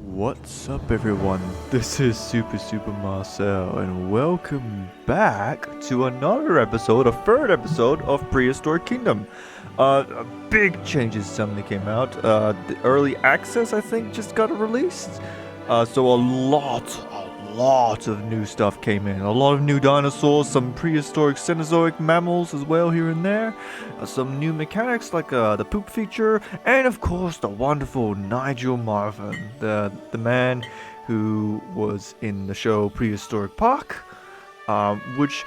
What's up everyone, this is Super Marcel and welcome back to another episode, a third episode of Prehistoric Kingdom. Big changes suddenly came out. The early access I think just got released. So a lot of new stuff came in. A lot of new dinosaurs, some prehistoric Cenozoic mammals as well here and there. Some new mechanics like the poop feature, and of course the wonderful Nigel Marvin, the man who was in the show Prehistoric Park, which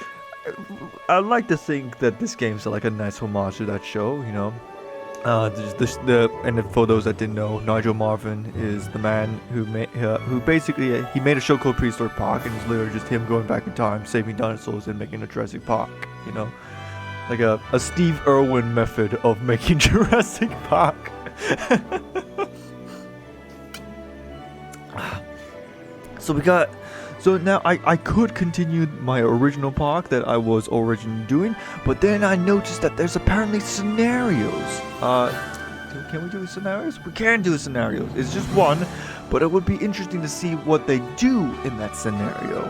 I like to think that this game's like a nice homage to that show, you know. And for those that didn't know, Nigel Marvin is the man who basically he made a show called Prehistoric Park, and it's literally just him going back in time, saving dinosaurs, and making a Jurassic Park. You know, like a Steve Irwin method of making Jurassic Park. So now I could continue my original park that I was originally doing, but then I noticed that there's apparently scenarios. Can we do scenarios? We can do scenarios. It's just one, but it would be interesting to see what they do in that scenario.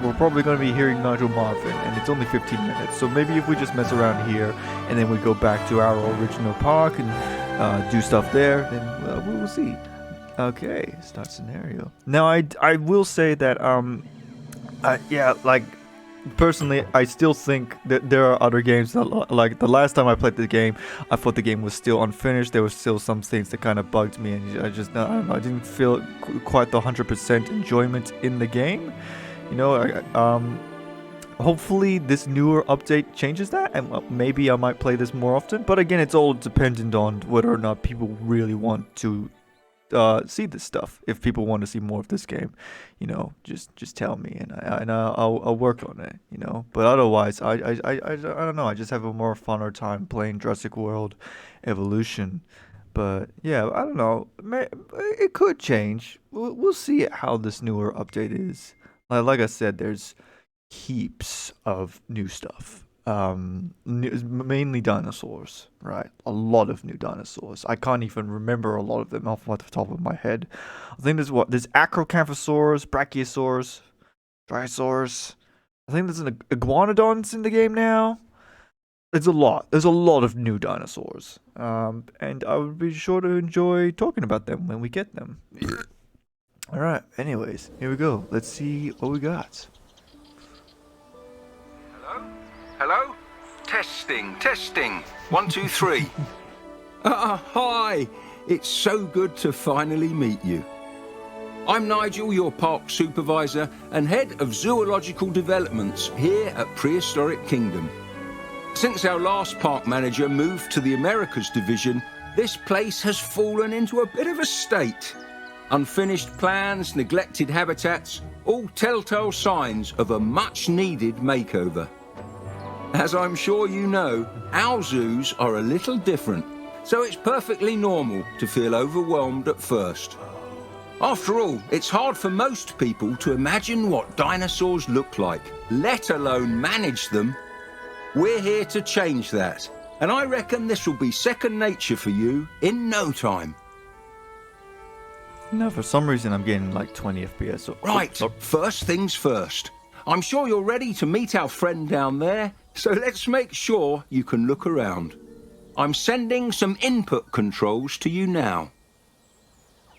We're probably going to be hearing Nigel Marvin, and it's only 15 minutes, so maybe if we just mess around here, and then we go back to our original park and do stuff there, then we will see. Okay, start scenario. Now I will say that personally I still think that there are other games that, like the last time I played the game, I thought the game was still unfinished. There were still some things that kind of bugged me, and I don't know, I didn't feel quite the 100% enjoyment in the game. You know, hopefully this newer update changes that, and maybe I might play this more often. But again, it's all dependent on whether or not people really want to see this stuff. If people want to see more of this game, you know, just tell me, and I'll work on it, you know. But otherwise, I don't know. I just have a more funner time playing Jurassic World Evolution. But yeah, I don't know. It could change. We'll see how this newer update is. Like I said, there's heaps of new stuff. Mainly dinosaurs, right? A lot of new dinosaurs. I can't even remember a lot of them off the top of my head. I think there's Acrocanthosaurus, Brachiosaurus, Dryosaurus. I think there's an iguanodons in the game now. There's a lot. There's a lot of new dinosaurs. And I would be sure to enjoy talking about them when we get them. All right. Anyways, here we go. Let's see what we got. Hello? Testing. 1, 2, 3. Hi. It's so good to finally meet you. I'm Nigel, your park supervisor and head of zoological developments here at Prehistoric Kingdom. Since our last park manager moved to the Americas division, this place has fallen into a bit of a state. Unfinished plans, neglected habitats, all telltale signs of a much-needed makeover. As I'm sure you know, our zoos are a little different, so it's perfectly normal to feel overwhelmed at first. After all, it's hard for most people to imagine what dinosaurs look like, let alone manage them. We're here to change that, and I reckon this will be second nature for you in no time. No, for some reason I'm getting like 20 FPS. So, right, first things first. I'm sure you're ready to meet our friend down there, so let's make sure you can look around. I'm sending some input controls to you now.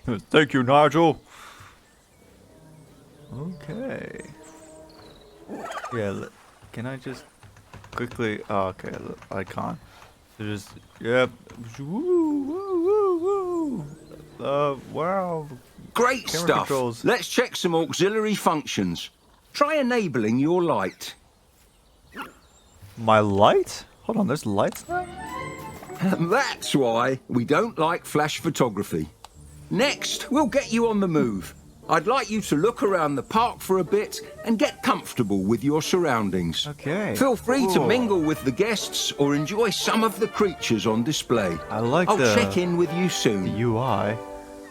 Thank you, Nigel. Okay. Yeah, can I just quickly... Oh, okay, I can't. So just... Yep. Woo. Wow. Great Camera stuff. controls. Let's check some auxiliary functions. Try enabling your light. My light? Hold on, there's lights now? And that's why we don't like flash photography. Next, we'll get you on the move. I'd like you to look around the park for a bit and get comfortable with your surroundings. Okay. Feel free to mingle with the guests or enjoy some of the creatures on display. I'll check in with you soon. The UI.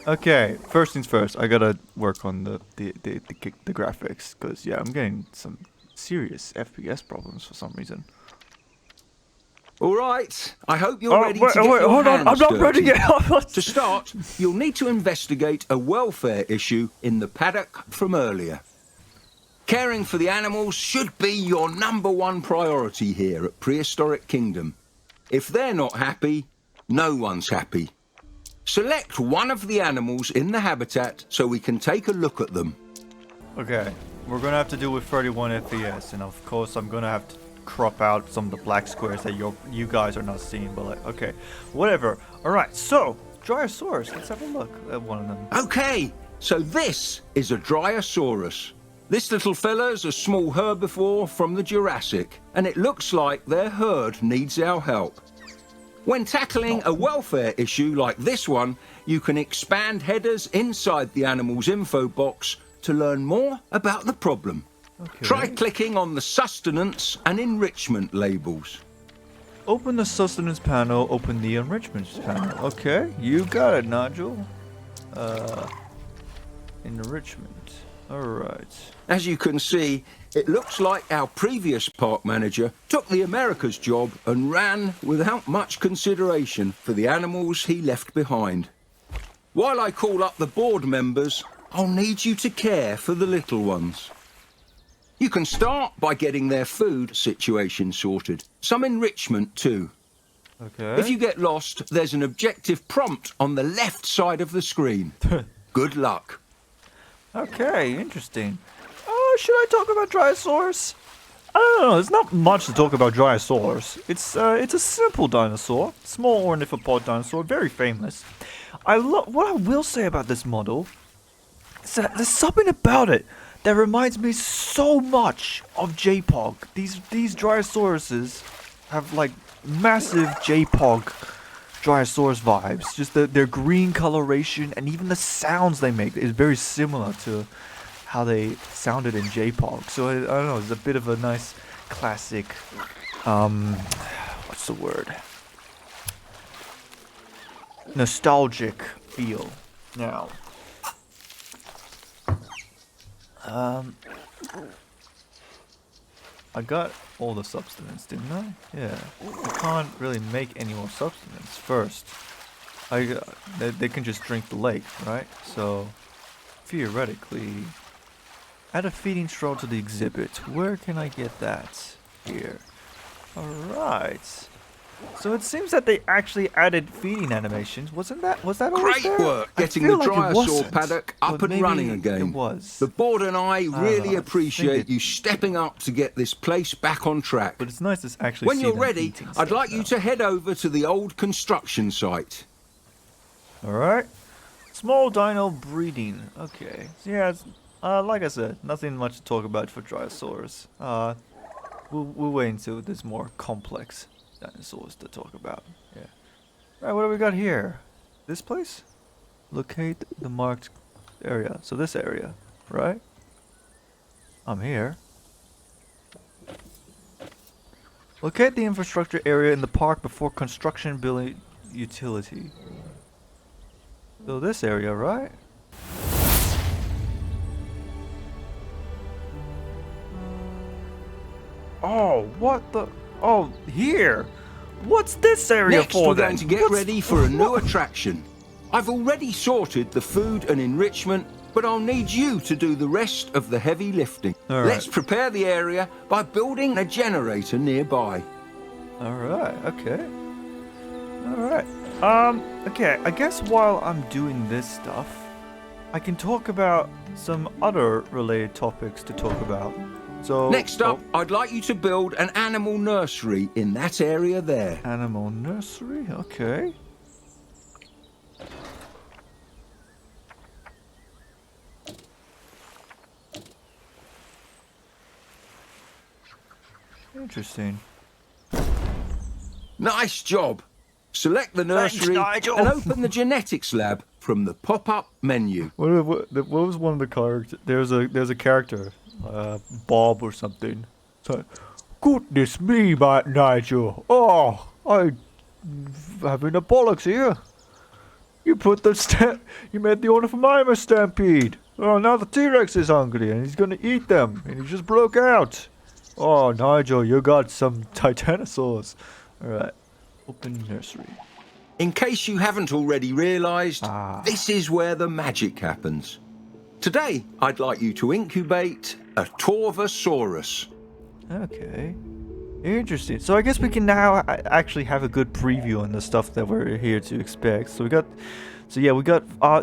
Okay, first things first, I gotta work on the graphics, because yeah, I'm getting some serious FPS problems for some reason. All right, I hope you're ready to get wait, your hold on, hands I'm not ready dirty. yet. To start, you'll need to investigate a welfare issue in the paddock from earlier. Caring for the animals should be your #1 priority here at Prehistoric Kingdom. If they're not happy, no one's happy. Select one of the animals in the habitat so we can take a look at them. Okay, we're gonna have to do with 31 FPS, and of course I'm gonna have to crop out some of the black squares that you guys are not seeing, but like, okay, whatever. Alright, so, Dryosaurus, let's have a look at one of them. Okay, so this is a Dryosaurus. This little fella's a small herbivore from the Jurassic, and it looks like their herd needs our help. When tackling a welfare issue like this one, you can expand headers inside the animal's info box to learn more about the problem. Okay. Try clicking on the sustenance and enrichment labels. Open the sustenance panel, open the enrichment panel. Okay, you got it, Nigel. Enrichment. Alright. As you can see, it looks like our previous park manager took the America's job and ran without much consideration for the animals he left behind. While I call up the board members, I'll need you to care for the little ones. You can start by getting their food situation sorted. Some enrichment too. Okay. If you get lost, there's an objective prompt on the left side of the screen. Good luck. Okay, interesting. Oh, should I talk about Dryosaurus? I don't know, there's not much to talk about Dryosaurus. It's a simple dinosaur, small ornithopod dinosaur, very famous. What I will say about this model is that there's something about it that reminds me so much of J-Pog. These Dryosauruses have like massive J-Pog Dryosaurus vibes. Just their green coloration and even the sounds they make is very similar to how they sounded in J-Pog. So I don't know, it's a bit of a nice classic, what's the word? Nostalgic feel. Now, I got all the substance, didn't I? Yeah. I can't really make any more substance first. They can just drink the lake, right? So, theoretically, add a feeding straw to the exhibit. Where can I get that? Here. Alright. So it seems that they actually added feeding animations. Was that always Great there? work I getting feel the like it Dryosaur wasn't, paddock up but and maybe running again. It was. The board and I really know, I appreciate think you stepping up to get this place back on track. But it's nice to actually When see you're them ready, eating I'd stuff like you now. to head over to the old construction site. Alright. Small dino breeding. Okay. So yeah, like I said, nothing much to talk about for Dryosaurus. We'll wait until there's more complex dinosaurs to talk about. Yeah. Alright, what do we got here? This place? Locate the marked area. So this area, right? I'm here. Locate the infrastructure area in the park before construction building utility. So this area, right? Oh, what the? Oh, here! What's this area Next, for we're then? going to get What's- ready for a new attraction. I've already sorted the food and enrichment, but I'll need you to do the rest of the heavy lifting. All right. Let's prepare the area by building a generator nearby. Alright, okay. Alright. Okay, I guess while I'm doing this stuff, I can talk about some other related topics to talk about. So Next up, I'd like you to build an animal nursery in that area there. Animal nursery, okay. Interesting. Nice job. Select the nursery Nigel. and open the genetics lab from the pop-up menu. What was one of the characters? There's a character, Bob or something. So, goodness me, Matt Nigel. Oh, I'm having a bollocks here. You made the order for my stampede. Oh, now the T-Rex is hungry and he's gonna eat them, and he just broke out. Oh, Nigel, you got some titanosaurs. Alright. Open nursery. In case you haven't already realised, Ah. this is where the magic happens. Today, I'd like you to incubate a Torvosaurus. Okay. Interesting. So I guess we can now actually have a good preview on the stuff that we're here to expect. So we got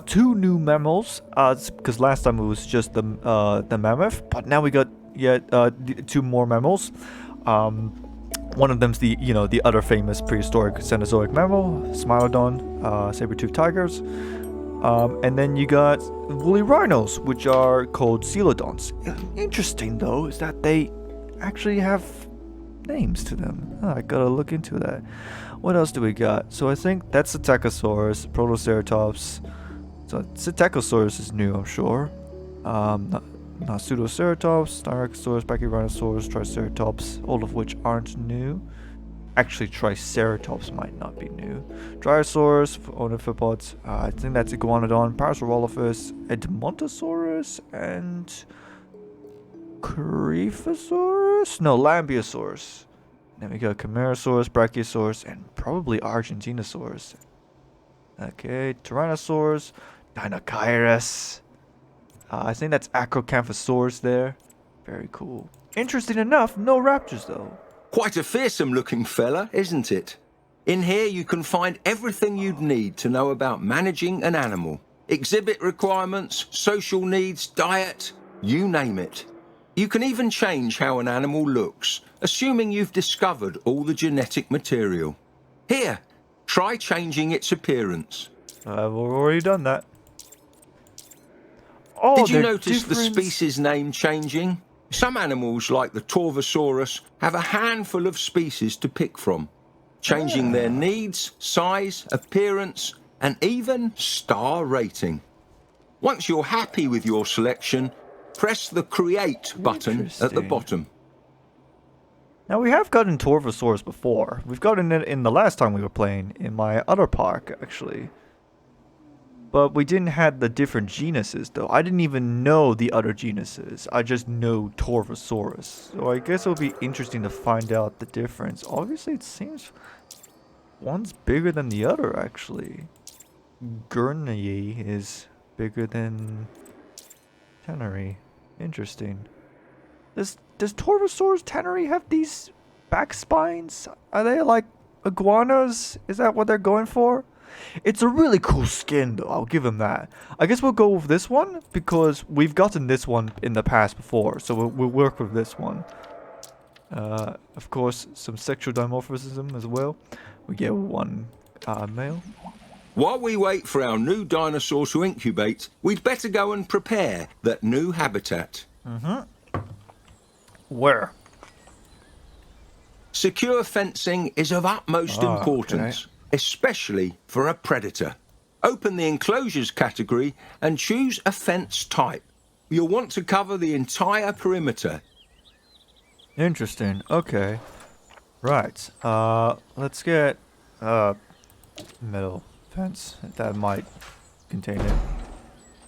2 new mammals. Because last time it was just the mammoth, but now we got 2 more mammals. One of them's the other famous prehistoric Cenozoic mammal, Smilodon, saber-toothed tigers. And then you got woolly rhinos, which are called coelodons. Interesting though is that they actually have names to them. I gotta look into that. What else do we got? So I think that's Psittacosaurus, Protoceratops. So Psittacosaurus is new, I'm sure. Pseudoceratops, Styracosaurus, Pachyrhinosaurus, Triceratops, all of which aren't new. Actually, Triceratops might not be new. Dryosaurus, Ornithopods, I think that's Iguanodon, Parasaurolophus, Edmontosaurus, and Coryphosaurus? No, Lambeosaurus. Then we got Camarasaurus, Brachiosaurus, and probably Argentinosaurus. Okay, Tyrannosaurus, Dinochirus. I think that's Acrocanthosaurus there. Very cool. Interesting enough, no raptors though. Quite a fearsome looking fella, isn't it? In here you can find everything you'd need to know about managing an animal. Exhibit requirements, social needs, diet, you name it. You can even change how an animal looks, assuming you've discovered all the genetic material. Here, try changing its appearance. I've already done that. Oh, did you notice the species name changing? Some animals, like the Torvosaurus, have a handful of species to pick from, changing their needs, size, appearance, and even star rating. Once you're happy with your selection, press the Create button at the bottom. Now, we have gotten Torvosaurus before. We've gotten it in the last time we were playing, in my other park, actually. But we didn't have the different genuses, though. I didn't even know the other genuses. I just know Torvosaurus. So I guess it'll be interesting to find out the difference. Obviously, it seems one's bigger than the other, actually. Gurney is bigger than Tannery. Interesting. Does Torvosaurus Tannery have these back spines? Are they like iguanas? Is that what they're going for? It's a really cool skin though, I'll give him that. I guess we'll go with this one because we've gotten this one in the past before, so we'll work with this one. Of course, some sexual dimorphism as well. We get one male. While we wait for our new dinosaur to incubate, we'd better go and prepare that new habitat. Where? Secure fencing is of utmost importance, especially for a predator. Open the enclosures category and choose a fence type. You'll want to cover the entire perimeter. Interesting. Okay. Right. Let's get metal fence. That might contain it.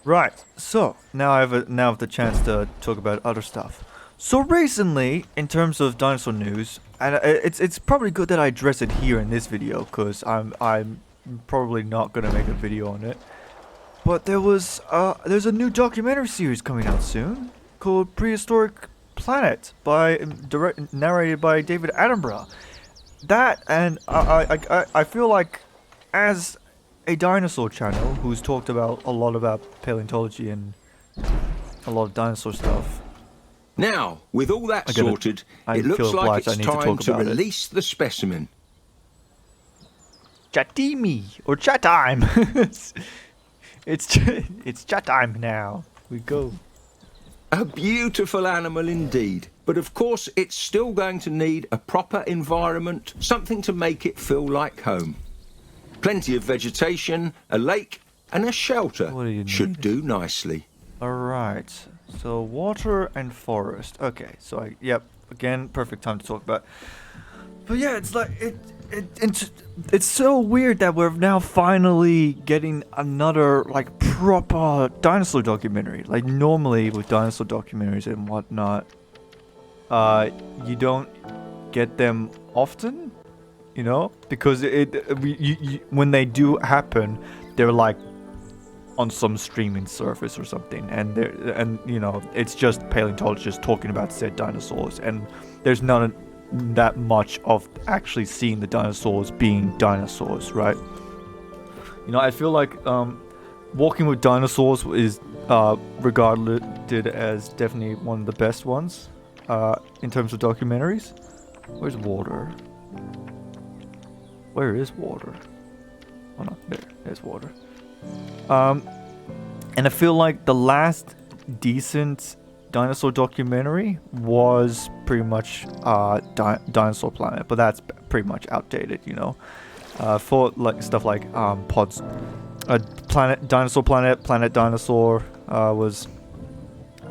Right. So now I have the chance to talk about other stuff. So recently, in terms of dinosaur news, and it's probably good that I address it here in this video, because I'm probably not gonna make a video on it. But there's a new documentary series coming out soon called Prehistoric Planet, narrated by David Attenborough. That, and I feel like, as a dinosaur channel who's talked about a lot about paleontology and a lot of dinosaur stuff. Now, with all that sorted, it looks like it's time to release the specimen. Chatimi, or chat time. It's chat time now. We go. A beautiful animal indeed, but of course it's still going to need a proper environment, something to make it feel like home. Plenty of vegetation, a lake, and a shelter should do nicely. Alright, so water and forest. Okay, so again, perfect time to talk about. But yeah, it's like it's so weird that we're now finally getting another like proper dinosaur documentary. Like normally with dinosaur documentaries and whatnot, you don't get them often. you know, because when they do happen, they're like on some streaming service or something, and you know, it's just paleontologists talking about said dinosaurs, and there's none that much of actually seeing the dinosaurs being dinosaurs, right? You know, I feel like Walking with Dinosaurs is regarded as definitely one of the best ones in terms of documentaries. Where's water? Where is water? Oh no, there's water. And I feel like the last decent dinosaur documentary was pretty much Dinosaur Planet, but that's pretty much outdated, you know. For like stuff like Pods, Dinosaur Planet, Planet Dinosaur was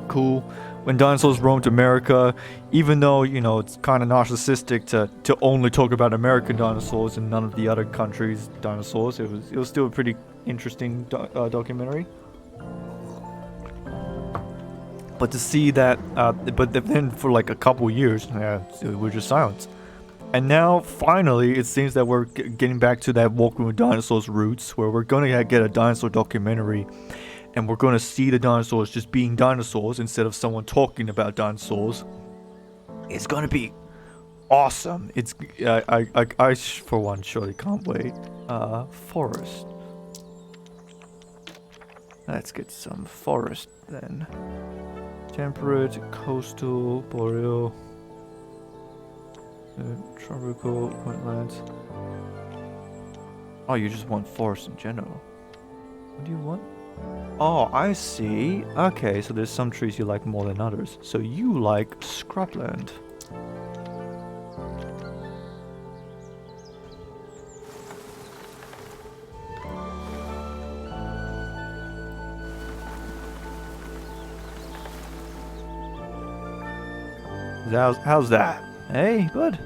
cool. When dinosaurs roamed America, even though, you know, it's kind of narcissistic to only talk about American dinosaurs and none of the other countries' dinosaurs, it was still a pretty interesting documentary. But to see that, but then for like a couple years, we're just silent. And now, finally, it seems that we're getting back to that Walking with Dinosaurs roots, where we're going to get a dinosaur documentary, and we're going to see the dinosaurs just being dinosaurs instead of someone talking about dinosaurs. It's going to be awesome. It's I for one surely can't wait. Forest. Let's get some forest then. Temperate, coastal, boreal, tropical, wetlands. Oh, you just want forest in general. What do you want? Oh, I see. Okay, so there's some trees you like more than others. So you like scrubland. How's that? Hey, good.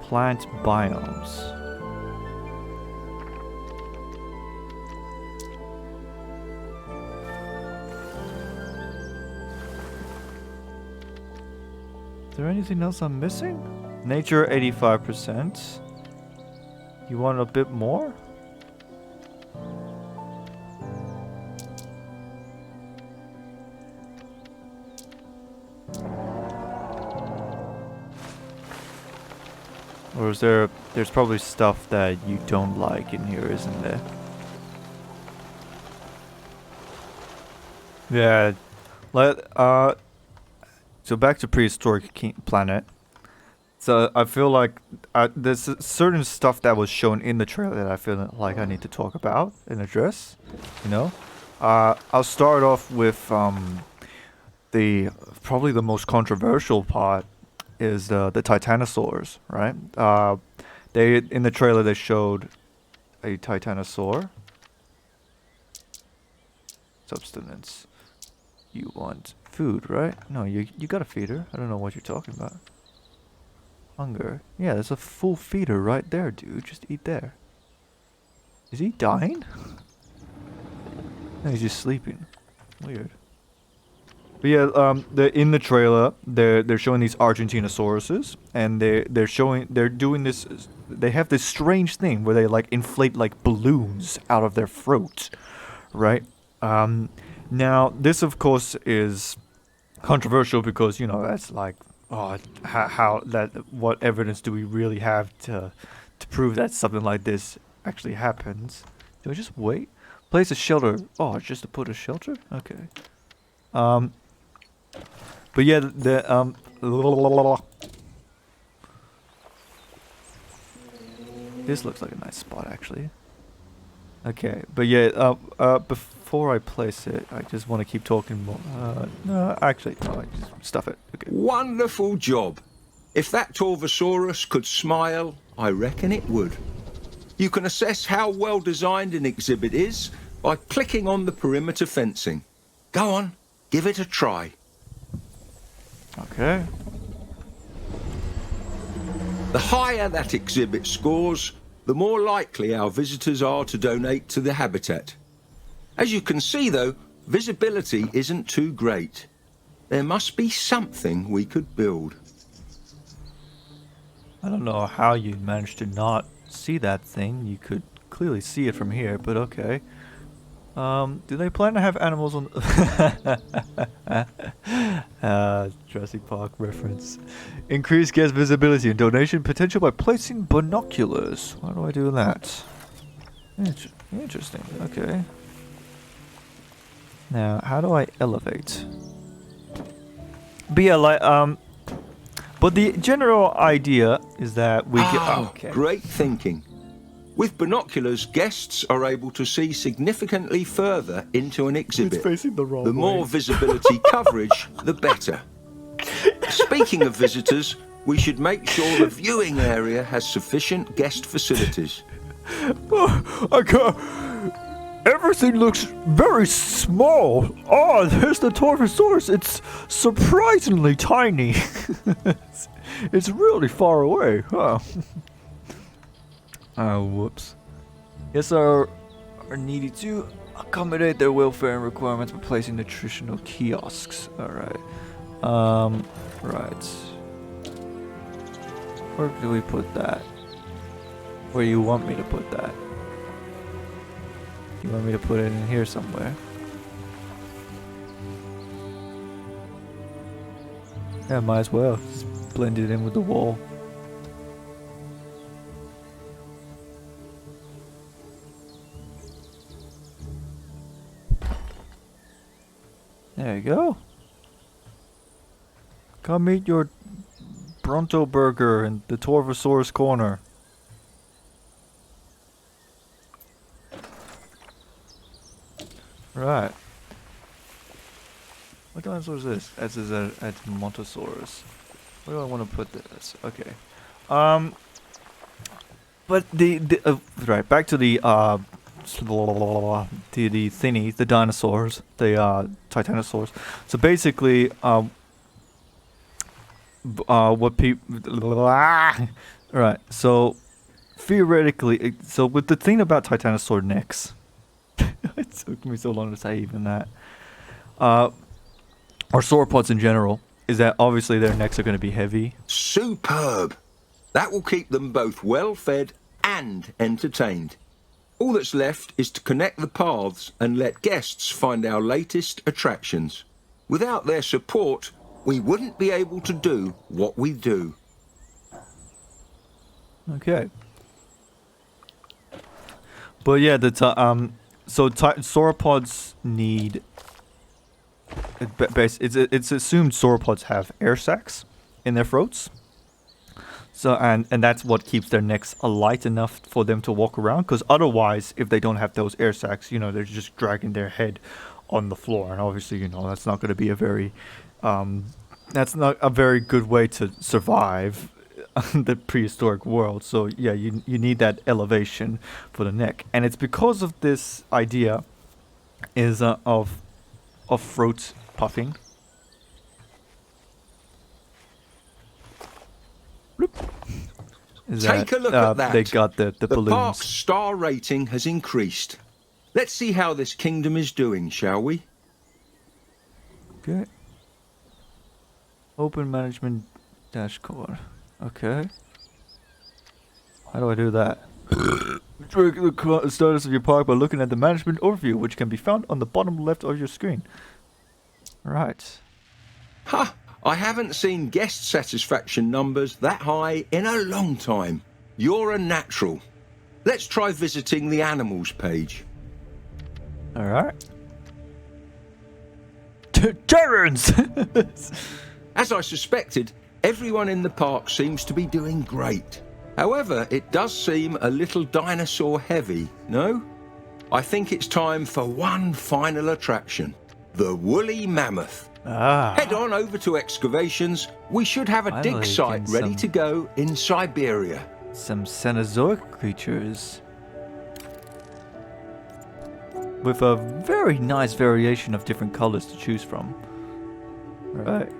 Plant biomes. Is there anything else I'm missing? Nature 85%. You want a bit more? Or is there's probably stuff that you don't like in here, isn't there? Yeah. So back to prehistoric planet. So I feel like there's certain stuff that was shown in the trailer that I feel like I need to talk about and address, you know? I'll start off with probably the most controversial part is the titanosaurs, right? In the trailer they showed a titanosaur. Subsistence. You want food, right? No, you gotta feed her. I don't know what you're talking about. Hunger. Yeah, there's a full feeder right there, dude. Just eat there. Is he dying? No, he's just sleeping. Weird. But yeah, in the trailer, they're showing these Argentinasauruses, and they're doing this. They have this strange thing where they like inflate like balloons out of their throat, right? Now this of course is controversial because, you know, that's like, oh, what evidence do we really have to prove that something like this actually happens? Do I just wait? Place a shelter. Oh, just to put a shelter? Okay. But yeah, this looks like a nice spot actually. Okay, but yeah, before I place it, I just want to keep talking more. No, actually, no, I just stuff it. Okay. Wonderful job. If that Torvosaurus could smile, I reckon it would. You can assess how well designed an exhibit is by clicking on the perimeter fencing. Go on, give it a try. Okay. The higher that exhibit scores, the more likely our visitors are to donate to the habitat. As you can see, though, visibility isn't too great. There must be something we could build. I don't know how you managed to not see that thing. You could clearly see it from here, but okay. Do they plan to have animals on Jurassic Park reference. Increase guest visibility and donation potential by placing binoculars. Why do I do that? Interesting, okay. Now, how do I elevate? But yeah, like, but the general idea is that we get... Okay. Great thinking. With binoculars, guests are able to see significantly further into an exhibit. It's facing the wrong way. More visibility coverage, the better. Speaking of visitors, we should make sure the viewing area has sufficient guest facilities. Everything looks very small. Oh, there's the Torvosaurus. It's surprisingly tiny. It's really far away, huh? Oh, whoops. Yes, are needed to accommodate their welfare and requirements by placing nutritional kiosks. Alright. Right. Where do we put that? Where you want me to put that? You want me to put it in here somewhere? Yeah, might as well. Just blend it in with the wall. There you go. Come eat your Bronto burger in the Torvosaurus corner. Right. What dinosaur is this? This is a Montosaurus. Where do I want to put this? Okay. But right, back to the thingy, the dinosaurs, the titanosaurs. So basically, what people right. So theoretically, so with the thing about titanosaur necks, it took me so long to say even that. Or sauropods in general, is that obviously their necks are going to be heavy. Superb. That will keep them both well fed and entertained. All that's left is to connect the paths and let guests find our latest attractions. Without their support, we wouldn't be able to do what we do. Okay. But yeah, sauropods need... It's assumed sauropods have air sacs in their throats. So and that's what keeps their necks light enough for them to walk around. Because otherwise, if they don't have those air sacs, you know, they're just dragging their head on the floor, and obviously, you know, that's not going to be a very, that's not a very good way to survive the prehistoric world. So yeah, you need that elevation for the neck, and it's because of this idea is of throat puffing. Take a look at that. They got the balloons. The park's star rating has increased. Let's see how this kingdom is doing, shall we? Okay. Open management dashboard. Okay. How do I do that? Track the status of your park by looking at the management overview, which can be found on the bottom left of your screen. Right. Ha! I haven't seen guest satisfaction numbers that high in a long time. You're a natural. Let's try visiting the animals page. Alright. Terrans! As I suspected, everyone in the park seems to be doing great. However, it does seem a little dinosaur heavy, no? I think it's time for one final attraction. The woolly mammoth. Head on over to excavations. We should have a dig site ready to go in Siberia. Some Cenozoic creatures. With a very nice variation of different colors to choose from. Right.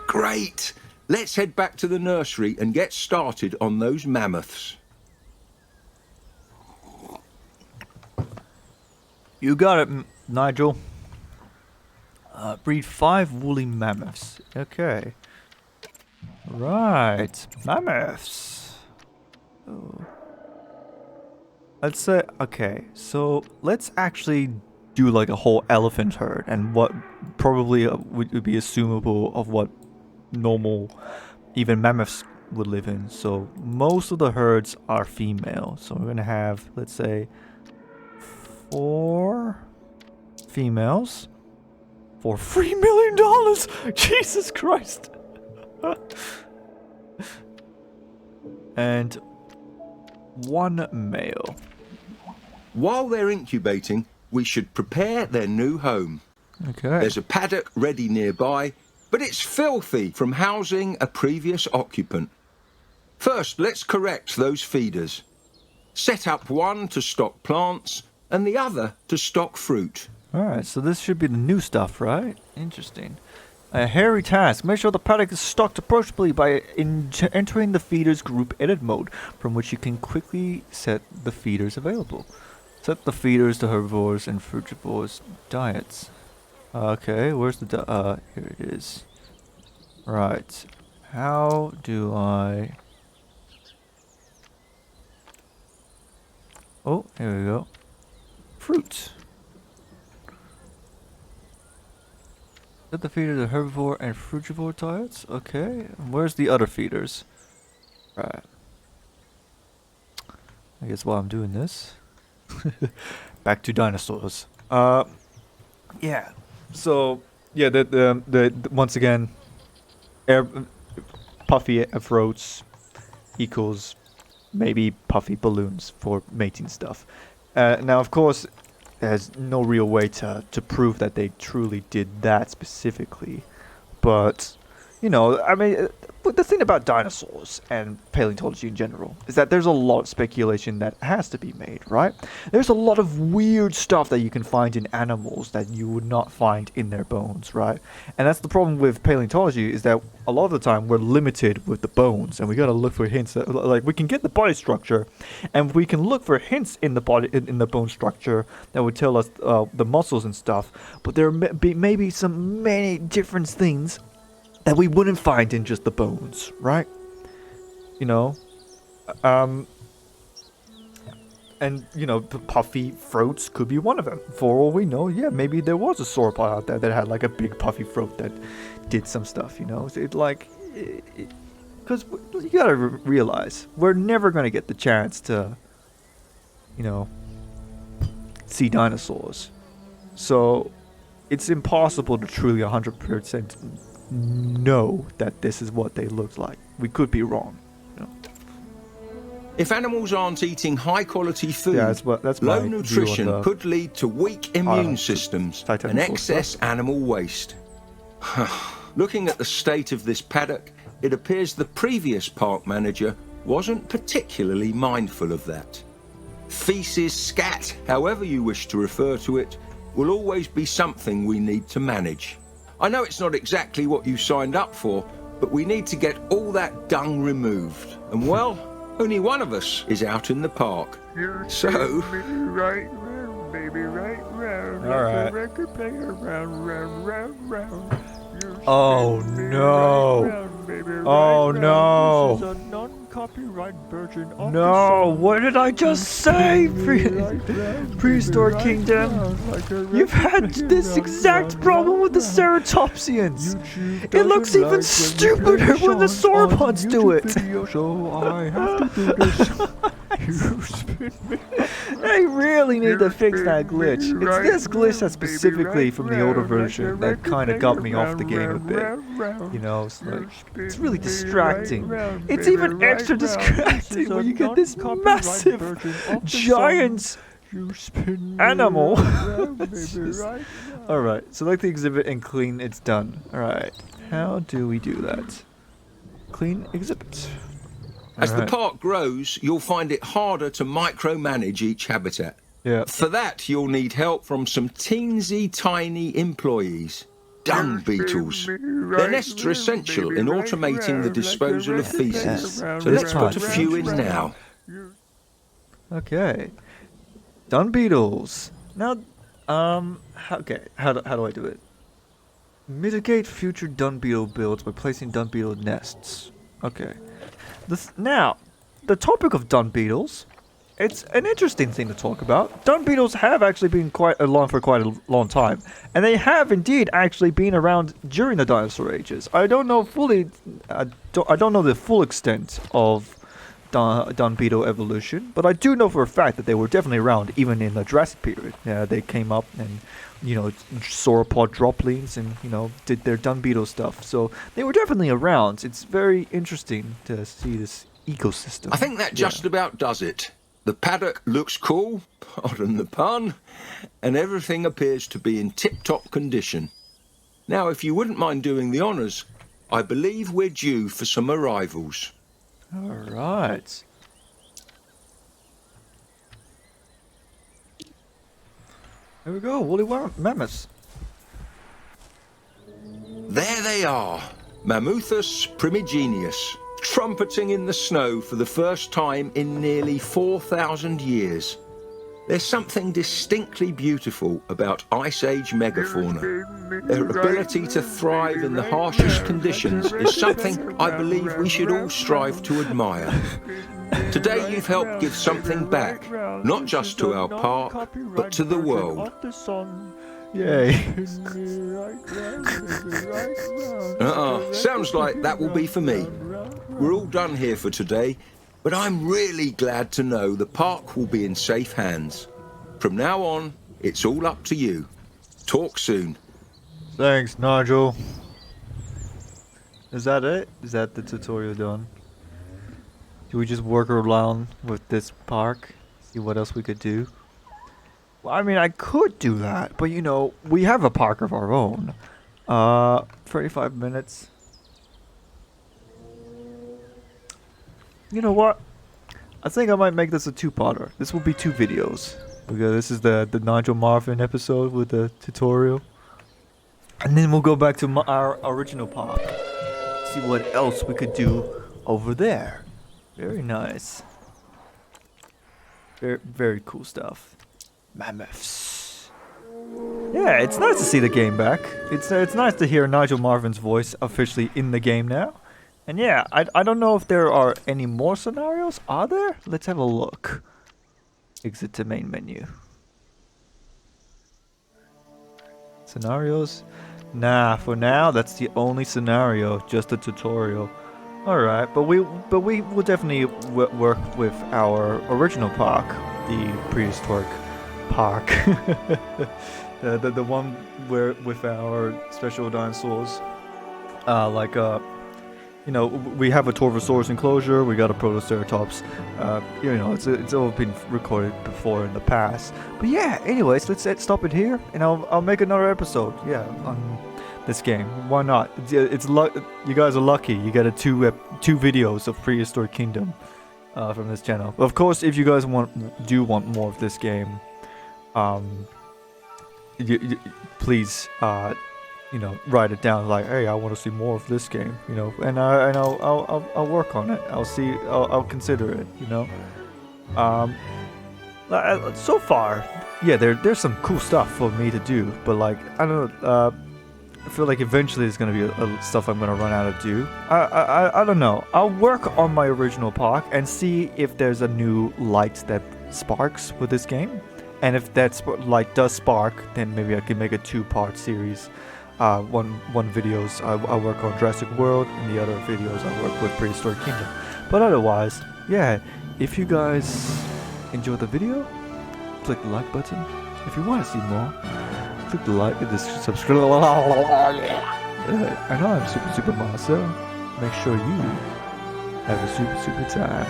Great! Let's head back to the nursery and get started on those mammoths. You got it, Nigel. Breed 5 woolly mammoths. Okay. Right. Mammoths. Oh. Let's say, okay, so let's actually do like a whole elephant herd and what probably would be assumable of what normal, even mammoths would live in. So most of the herds are female. So we're gonna have, let's say, 4 females for $3 million. Jesus Christ. And 1 male. While they're incubating, we should prepare their new home. Okay. There's a paddock ready nearby, but it's filthy from housing a previous occupant. First, let's correct those feeders. Set up one to stock plants and the other to stock fruit. Alright, so this should be the new stuff, right? Interesting. A hairy task. Make sure the paddock is stocked appropriately by entering the feeders group edit mode, from which you can quickly set the feeders available. Set the feeders to herbivores and frugivores diets. Okay, where's the here it is. Right. How do I... Oh, here we go. Fruit. Set the feeder to herbivore and frugivore diets. Okay. And where's the other feeders? Right. I guess while I'm doing this. Back to dinosaurs. Yeah. So yeah, the once again, puffy throats equals maybe puffy balloons for mating stuff. Now, of course, there's no real way to prove that they truly did that specifically, but you know, I mean, the thing about dinosaurs and paleontology in general is that there's a lot of speculation that has to be made, right? There's a lot of weird stuff that you can find in animals that you would not find in their bones, right? And that's the problem with paleontology, is that a lot of the time we're limited with the bones, and we gotta look for hints that, like, we can get the body structure, and we can look for hints in the body, in the bone structure that would tell us the muscles and stuff, but there may be some many different things that we wouldn't find in just the bones, right? You know? And, you know, the puffy throats could be one of them. For all we know, yeah, maybe there was a sauropod out there that had, like, a big puffy throat that did some stuff, you know? So it, like... Because you gotta realize, we're never gonna get the chance to, you know, see dinosaurs. So, it's impossible to truly 100% know that this is what they look like. We could be wrong. You know? If animals aren't eating high-quality food, Yeah, that's my low view on nutrition the could lead to weak immune systems and Titanosaurus excess stuff. animal waste. Looking at the state of this paddock, it appears the previous park manager wasn't particularly mindful of that. Feces, scat, however you wish to refer to it, will always be something we need to manage. I know it's not exactly what you signed up for, but we need to get all that dung removed. And well, only one of us is out in the park. So... Right round, baby, right round. All right. Like a record player, round, round, round, round. You Oh, spin me no. right round, baby, right Oh, round. no. This is a non-copyright version of the No, song. what did I just say? Prehistoric Right Kingdom. round, like a You've record had player, this round, exact round, problem with the round. ceratopsians. YouTube It looks doesn't even like when we stupider play when the songs on sauropods do YouTube it. video, so I have to do this. You spin me. They really need to You fix spin that me glitch. It's right this glitch that's round, baby, specifically right from the older round, like a version that record kind of got player, me off the round, game a round, bit. round, round. You know, it's like, You it's spin really me distracting. right round, It's baby, even right extra round. distracting This is when a you get this non-copyright massive version of the giant song. You spin me animal. right round, baby, It's just- right round. Alright, select the exhibit and clean, it's done. Alright, how do we do that? Clean exhibit. As the Alright. park grows, you'll find it harder to micromanage each habitat. Yeah. For that, you'll need help from some teensy tiny employees. Dung beetles. Their nests are essential in automating the disposal of feces. Yes. So let's This put a part. few in now. Okay. Dung beetles. Now, okay, how do I do it? Mitigate future dung beetle builds by placing dung beetle nests. Okay. Now, the topic of dung beetles. It's an interesting thing to talk about. Dung beetles have actually been for quite a long time, and they have indeed actually been around during the dinosaur ages. I don't know fully. I don't know the full extent of dung beetle evolution, but I do know for a fact that they were definitely around even in the Jurassic period. Yeah, they came up and sauropod droplings and did their dung beetle stuff. So they were definitely around. It's very interesting to see this ecosystem. I think that just about does it. The paddock looks cool, pardon the pun, and everything appears to be in tip-top condition. Now, if you wouldn't mind doing the honours, I believe we're due for some arrivals. All right. There we go, woolly mammoths. There they are, Mammoths primigenius, trumpeting in the snow for the first time in nearly 4,000 years. There's something distinctly beautiful about Ice Age megafauna. Their ability to thrive in the harshest conditions is something I believe we should all strive to admire. Today you've helped give something back, not just to our park, but to the world. Yay. Sounds like that will be for me. We're all done here for today, but I'm really glad to know the park will be in safe hands. From now on, it's all up to you. Talk soon. Thanks, Nigel. Is that it? Is that the tutorial done? Do we just work around with this park? See what else we could do? Well, I mean, I could do that, but we have a park of our own. 35 minutes. You know what? I think I might make this a two-parter. This will be 2 videos. Because this is the Nigel Marvin episode with the tutorial. And then we'll go back to our original park. See what else we could do over there. Very nice. Very, very cool stuff. Mammoths. Yeah, it's nice to see the game back. It's nice to hear Nigel Marvin's voice officially in the game now. And yeah, I don't know if there are any more scenarios. Are there? Let's have a look. Exit to main menu. Scenarios? Nah, for now that's the only scenario, just a tutorial. Alright, but we will definitely work with our original park, the prehistoric park. the one where with our special dinosaurs. We have a Torvosaurus enclosure, we got a Protoceratops. It's all been recorded before in the past. But yeah, anyways, let's stop it here, and I'll make another episode. Yeah, on this game. Why not? You guys are lucky. You get two videos of Prehistoric Kingdom from this channel. Of course, if you guys do want more of this game, please. Write it down like, hey, I want to see more of this game, and I'll work on it. I'll consider it, So far, yeah, there's some cool stuff for me to do, but I don't know, I feel like eventually there's gonna be stuff I'm gonna run out of do. I don't know. I'll work on my original park and see if there's a new light that sparks with this game, and if that light does spark, then maybe I can make a 2-part series. One videos I work on Jurassic World, and the other videos I work with Prehistoric Kingdom. But otherwise, yeah, if you guys enjoyed the video, click the like button. If you want to see more, click the like and subscribe. I know I'm Super Marcel. Make sure you have a super time.